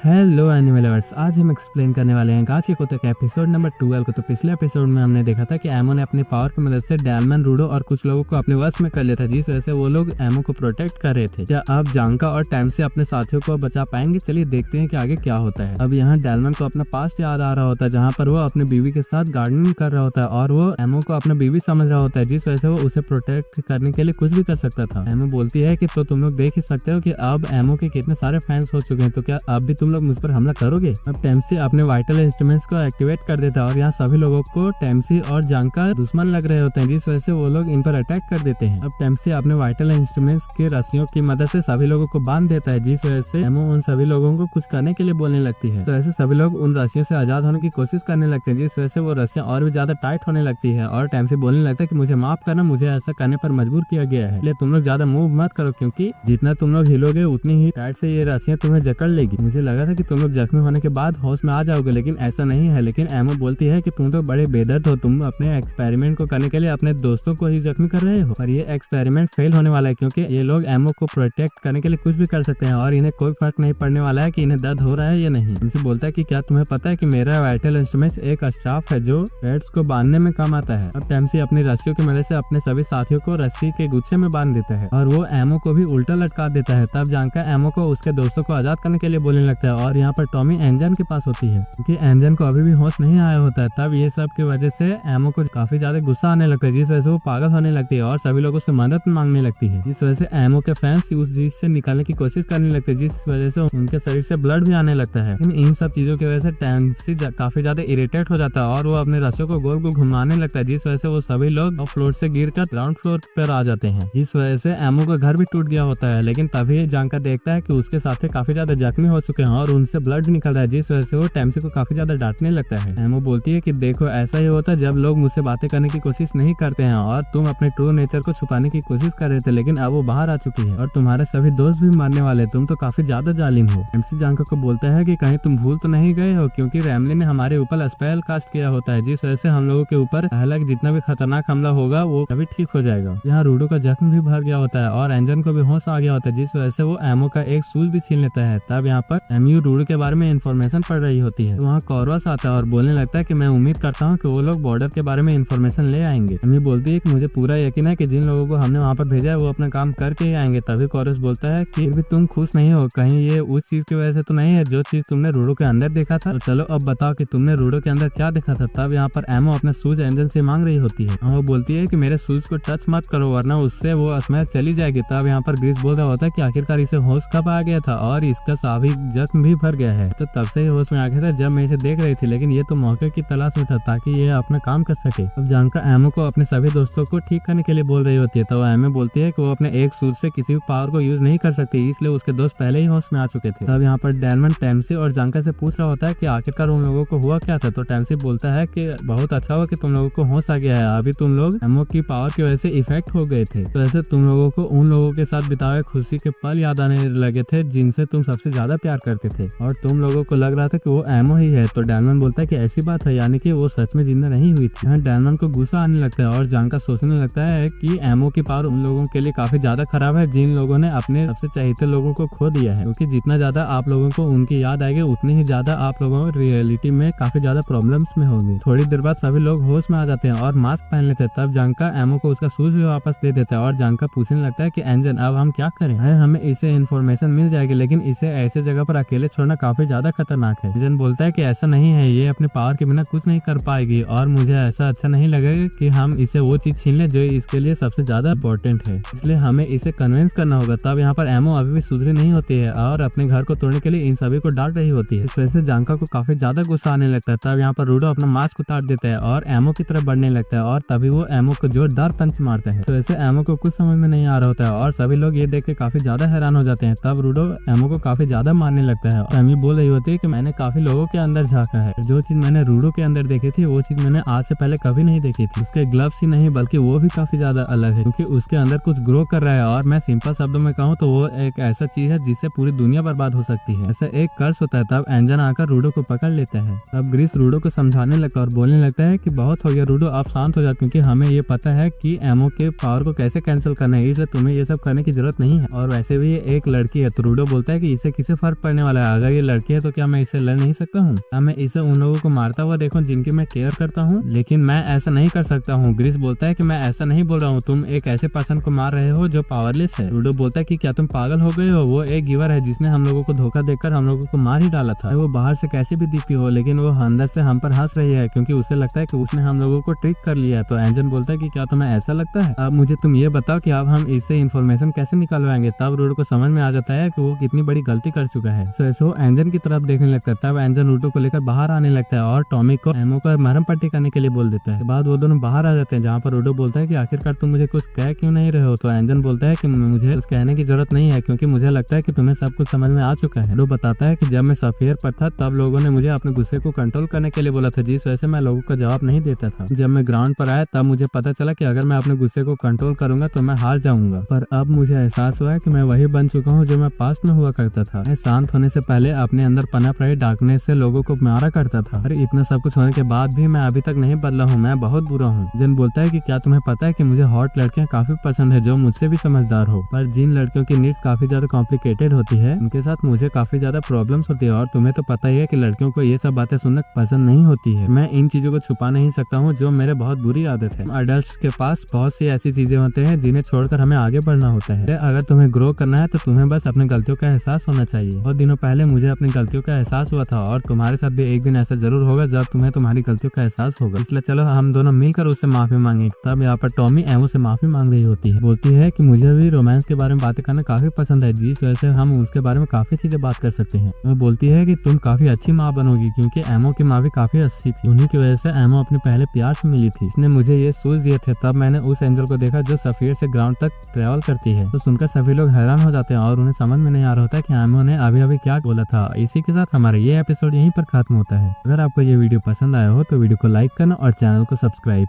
Hello animal lovers, आज हम explain करने वाले हैं गाची कोतो के एपिसोड नंबर 12 को। तो पिछले एपिसोड में हमने देखा था कि एमो ने अपनी पावर की मदद से डेलमन, रूडो और कुछ लोगों को अपने वश में कर लिया था, जिस वजह से वो लोग एमो को प्रोटेक्ट कर रहे थे। क्या अब जानका और टाइम से अपने साथियों को बचा पाएंगे? चलिए देखते हैं कि आगे क्या होता है। अब यहाँ डेलमन को अपना पास्ट याद आ रहा होता है, जहाँ पर वो अपने बीवी के साथ गार्डनिंग कर रहा होता है और वो एमो को अपना बीवी समझ रहा होता है, जिस वजह से वो उसे प्रोटेक्ट करने के लिए कुछ भी कर सकता था। एमो बोलती है कि तो तुम लोग देख ही सकते हो कि अब एमो के कितने सारे फैंस हो चुके हैं, तो क्या अब भी तुम लोग मुझ पर हमला करोगे? अब टेम्सी अपने वाइटल इंस्ट्रूमेंट्स को एक्टिवेट कर देता है और यहाँ सभी लोगों को टेम्सी और जानका दुश्मन लग रहे होते हैं, जिस वजह से वो लोग इन पर अटैक कर देते हैं। अब टेम्सी अपने वाइटल इंस्ट्रूमेंट्स के रस्सियों की मदद से सभी लोगों को बांध देता है, जिस वजह से एमो उन सभी लोगों को कुछ करने के लिए बोलने लगती है। तो ऐसे सभी लोग उन रस्सियों से आजाद होने की कोशिश करने लगते हैं, जिस वजह से वो रस्सियां और भी ज्यादा टाइट होने लगती है और टेम्सी बोलने लगता है कि मुझे माफ करना, मुझे ऐसा करने पर मजबूर किया गया है, इसलिए तुम लोग ज्यादा मूव मत करो, क्योंकि जितना तुम लोग हिलोगे उतनी ही टाइट से ये रस्सियां तुम्हें जकड़ लेगी। मुझे लगा था कि तुम लोग जख्मी होने के बाद होश में आ जाओगे, लेकिन ऐसा नहीं है। लेकिन एमो बोलती है कि तुम तो बड़े बेदर्द हो, तुम अपने एक्सपेरिमेंट को करने के लिए अपने दोस्तों को ही जख्मी कर रहे हो, और ये एक्सपेरिमेंट फेल होने वाला है, क्योंकि ये लोग एमो को प्रोटेक्ट करने के लिए कुछ भी कर सकते हैं और इन्हें कोई फर्क नहीं पड़ने वाला है कि इन्हें दर्द हो रहा है या नहीं। उनसे बोलता है कि क्या तुम्हें पता है कि मेरा वाइटल इंस्ट्रूमेंट एक स्टाफ है जो पेट्स को बांधने में काम आता है। अब टेम्सी अपनी रस्सियों की मदद से अपने सभी साथियों को रस्सी के गुच्छे में बांध देता है और वो एमो को भी उल्टा लटका देता है। तब जानकर एमो को उसके दोस्तों को आजाद करने के लिए बोलने लगता है और यहाँ पर टॉमी एंजन के पास होती है, क्योंकि एंजन को अभी भी होश नहीं आया होता है। तब ये सब की वजह से एमो को काफी ज्यादा गुस्सा आने लगता है, जिस वजह से वो पागल होने लगती है और सभी लोगों से मदद मांगने लगती है। इस वजह से एमो के फैंस उस चीज से निकालने की कोशिश करने लगते हैं, जिस वजह से उनके शरीर से ब्लड भी आने लगता है। इन सब चीजों की वजह से टेम्सी काफी ज्यादा इरिटेट हो जाता है और वो अपने रस्सियों को गोल गोल घुमाने लगता है, जिस वजह से वो सभी लोग फ्लोर से गिरकर ग्राउंड फ्लोर पर आ जाते हैं। इस वजह से एमो का घर भी टूट गया होता है, लेकिन तभी जानकर देखता है कि उसके साथी काफी ज्यादा जख्मी हो चुके हैं और उनसे ब्लड निकल रहा है, जिस वजह से वो टेम्सी को काफी ज्यादा डांटने लगता है। एमो बोलती है कि देखो, ऐसा ही होता है जब लोग मुझसे बातें करने की कोशिश नहीं करते हैं, और तुम अपने ट्रू नेचर को छुपाने की कोशिश कर रहे थे, लेकिन अब वो बाहर आ चुकी है और तुम्हारे सभी दोस्त भी मरने वाले। तुम तो काफी ज्यादा जालिम हो। टेम्सी जानका को बोलता है कि कहीं तुम भूल तो नहीं गए हो, क्योंकि रैमली ने हमारे ऊपर स्पेल कास्ट किया होता है, जिस वजह से हम लोगों के ऊपर पहला जितना भी खतरनाक हमला होगा वो कभी ठीक हो जाएगा। यहाँ रूडो का जख्म भी भर गया होता है और एंजन को भी होश आ गया होता है, जिस वजह से वो एमो का एक शूज भी छीन लेता है। तब यहाँ पर एमयू रूडो के बारे में इन्फॉर्मेशन पढ़ रही होती है, वहाँ कॉर्वस आता है और बोलने लगता है कि मैं उम्मीद करता हूँ कि वो लोग बॉर्डर के बारे में इन्फॉर्मेशन ले आएंगे। एमी बोलती है कि मुझे पूरा यकीन है कि जिन लोगों को हमने वहाँ पर भेजा है वो अपना काम करके ही आएंगे। तभी कॉर्वस बोलता है कि फिर भी तुम खुश नहीं हो, कहीं ये उस चीज की वजह से तो नहीं है जो चीज तुमने रूडो के अंदर देखा था? तो चलो अब बताओ कि तुमने रूडो के अंदर क्या देखा था। तब यहाँ पर एमो अपना शूज एंजन से मांग रही होती है। वो बोलती है कि मेरे शूज को टच मत करो, वरना उससे वो स्मेल चली जाएगी। तब यहाँ पर ग्रीस बोल रहा होता है कि आखिरकार इसे होश कब आ गया था और इसका साभी जख्म भी भर गया है, तो तब से ही होश में आ गया था जब मैं इसे देख रही थी, लेकिन ये तो मौके की तलाश में था ताकि ये अपना काम कर सके। अब जानका एमो को अपने सभी दोस्तों को ठीक करने के लिए बोल रही होती है, तो एमो बोलती है कि वो अपने एक शूज से किसी भी पावर को यूज नहीं कर सकती, इसलिए उसके दोस्त पहले ही होश में आ चुके थे। तब यहाँ पर डेलमन टेम्सी और जानका से पूछ रहा होता है कि आखिरकार उन लोगों को हुआ क्या था। तो टेम्सी बोलता है कि बहुत अच्छा हुआ कि तुम लोगों को होश आ गया है, अभी तुम लोग एमो की पावर की वजह से इफेक्ट हो गए थे, तो ऐसे तुम लोगों को उन लोगों के साथ बिताए खुशी के पल याद आने लगे थे जिनसे तुम सबसे ज्यादा प्यार करते थे, और तुम लोगों को लग रहा था कि वो एमो ही है। तो डेलमन बोलता है कि ऐसी बात है, यानी कि वो सच में जिंदा नहीं हुई थी। यहाँ डेलमन को गुस्सा आने लगता है और जानका सोचने लगता है कि एमो की पावर उन लोगों के लिए काफी ज्यादा खराब है जिन लोगों ने अपने सबसे चाहते लोगों को खो दिया है, क्योंकि जितना ज्यादा आप लोगों को उनकी याद आएगी उतनी ही ज्यादा आप लोगों को रियलिटी में काफी ज्यादा प्रॉब्लम्स में होंगी। थोड़ी देर बाद सभी लोग होश में आ जाते हैं और मास्क पहन लेते हैं। तब जानका एमो को उसका शूज भी वापस दे देता है और जानका पूछने लगता है कि एंजन अब हम क्या करें? हमें इसे इन्फॉर्मेशन मिल जाएगी, लेकिन इसे ऐसे जगह पर अकेले छोड़ना काफी ज्यादा खतरनाक है। एंजन बोलता है कि ऐसा नहीं है, ये अपने पावर के बिना कुछ नहीं कर पाएगी और मुझे ऐसा अच्छा नहीं लगेगा कि हम इसे वो चीज छीन ले जो इसके लिए सबसे ज्यादा इम्पोर्टेंट है, इसलिए हमें इसे कन्विंस करना होगा। तब यहाँ पर एमो अभी भी सुधरी नहीं होती है और अपने घर को तोड़ने के लिए इन सभी को डांट रही होती है। इस वजह से जानका को काफी ज्यादा गुस्सा आने लगता है। तब यहाँ पर रूडो अपना मास्क उतार देता है और एमो की तरफ बढ़ने लगता है और तभी वो एमो को जोरदार पंच मारता है। तो वैसे एमो को कुछ समझ में नहीं आ रहा होता है और सभी लोग ये देख के काफी ज्यादा हैरान हो जाते हैं। तब रूडो एमो को काफी ज्यादा मारने लगता है और एमी बोल रही होती है कि मैंने काफी लोगों के अंदर झांका है, जो चीज मैंने रूडो के अंदर देखी थी वो चीज मैंने आज से पहले कभी नहीं देखी थी। उसके ग्लव्स ही नहीं बल्कि वो भी काफी ज्यादा अलग है, क्योंकि उसके अंदर कुछ ग्रो कर रहा है, और मैं सिंपल शब्दों में कहूँ तो वो एक ऐसा चीज है जिससे पूरी दुनिया बर्बाद हो सकती है, ऐसा एक कर्स होता है। तब एंजन आकर रूडो को पकड़ लेता है। तब ग्रीस रूडो को समझाने लगता है और बोलने लगता है कि बहुत हो गया रूडो, आप शांत हो जाओ, क्योंकि हमें ये पता है कि एमो के पावर को कैसे कैंसिल करना है, इसलिए तुम्हें ये सब करने की जरूरत नहीं है, और वैसे भी ये एक लड़की है। तो रूडो बोलता है कि इसे किसे फर्क पड़ने वाला वाला है। अगर ये लड़की है तो क्या मैं इससे लड़ नहीं सकता हूँ? क्या मैं इसे उन लोगों को मारता हुआ देखूं जिनकी मैं केयर करता हूँ? लेकिन मैं ऐसा नहीं कर सकता हूँ। ग्रिस बोलता है कि मैं ऐसा नहीं बोल रहा हूँ, तुम एक ऐसे पर्सन को मार रहे हो जो पावरलेस है। रूडो बोलता है कि क्या तुम पागल हो गए हो? वो एक गिवर है जिसने हम लोगों को धोखा देकर हम लोगों को मार ही डाला था। वो बाहर से कैसे भी दिखती हो, लेकिन वो अंदर से हम पर हंस रही है क्योंकि उसे लगता है कि उसने हम लोगों को ट्रिक कर लिया है। तो एंजन बोलता है कि क्या तुम्हें ऐसा लगता है? अब मुझे तुम ये बताओ कि अब हम इससे इन्फॉर्मेशन कैसे निकलवाएंगे? तब रूडो को समझ में आ जाता है कि वो कितनी बड़ी गलती कर चुका है। सो एंजन की तरफ देखने लगता है। तब एंजन रूडो को लेकर बाहर आने लगता है और टॉमी को एमो का मरहम पट्टी करने के लिए बोल देता है। बाद वो दोनों बाहर आ जाते हैं, जहाँ पर रूडो बोलता है कि आखिरकार तुम मुझे कुछ कह क्यों नहीं रहे हो? तो एंजन बोलता है कि मुझे कुछ कहने की जरूरत नहीं है क्योंकि मुझे लगता है कि तुम्हें सब कुछ समझ में आ चुका है। रूडो बताता है कि जब मैं सफेयर पर था तब लोगों ने मुझे अपने गुस्से को कंट्रोल करने के लिए बोला था, जिस वजह से मैं लोगों का जवाब नहीं देता था। जब मैं ग्राउंड पर आया तब मुझे पता चला कि अगर मैं अपने गुस्से को कंट्रोल करूंगा तो मैं हार जाऊंगा, पर अब मुझे एहसास हुआ है कि मैं वही बन चुका हूँ जो मैं पास्ट में हुआ करता था। मैं शांत होने से पहले अपने अंदर पनप रहे डार्कनेस से लोगों को मारा करता था। अरे इतना सब कुछ होने के बाद भी मैं अभी तक नहीं बदला हूँ, मैं बहुत बुरा हूँ। जन बोलता है कि क्या तुम्हें पता है कि मुझे हॉट लड़कियां काफी पसंद है जो मुझसे भी समझदार हो, पर जिन लड़कियों की नीड्स काफी ज्यादा कॉम्प्लिकेटेड होती है उनके साथ मुझे काफी ज्यादा प्रॉब्लम्स होती है, और तुम्हें तो पता ही है कि लड़कियों को ये सब बातें सुनना पसंद नहीं होती है। मैं इन चीजों को छुपा नहीं सकता हूँ जो मेरे बहुत बुरी आदत है। अडल्ट्स के पास बहुत सी ऐसी चीजें होते हैं जिन्हें छोड़कर हमें आगे बढ़ना होता है। अगर तुम्हें ग्रो करना है तो तुम्हें बस अपनी गलतियों का एहसास होना चाहिए। बहुत दिनों पहले मुझे अपनी गलतियों का एहसास हुआ था और तुम्हारे साथ भी एक दिन ऐसा जरूर होगा जब तुम्हें तुम्हारी गलतियों का एहसास होगा, इसलिए चलो हम दोनों मिलकर उससे माफी मांगे। तब यहाँ पर टॉमी एमो से माफी मांग रही होती है। बोलती है कि मुझे भी रोमांस के बारे में बातें करना काफी पसंद है, जिस वजह से हम उसके बारे में काफी चीजें बात कर सकते हैं। वो बोलती है कि तुम काफी अच्छी माँ बनोगी क्योंकि एमो की माँ भी काफी अच्छी थी। उन्हीं की वजह से एमो अपने पहले प्यार से मिली थी। इसने मुझे ये शूज दिए थे। तब मैंने उस एंजल को देखा जो सफीर से ग्राउंड तक ट्रेवल करती है। तो सुनकर सभी लोग हैरान हो जाते हैं और उन्हें समझ में नहीं आ रहा होता कि एमो ने अभी अभी क्या बोला था। इसी के साथ हमारा ये एपिसोड यहीं पर खत्म होता है। अगर आपको ये वीडियो पसंद आया हो तो वीडियो को लाइक करना और चैनल को सब्सक्राइब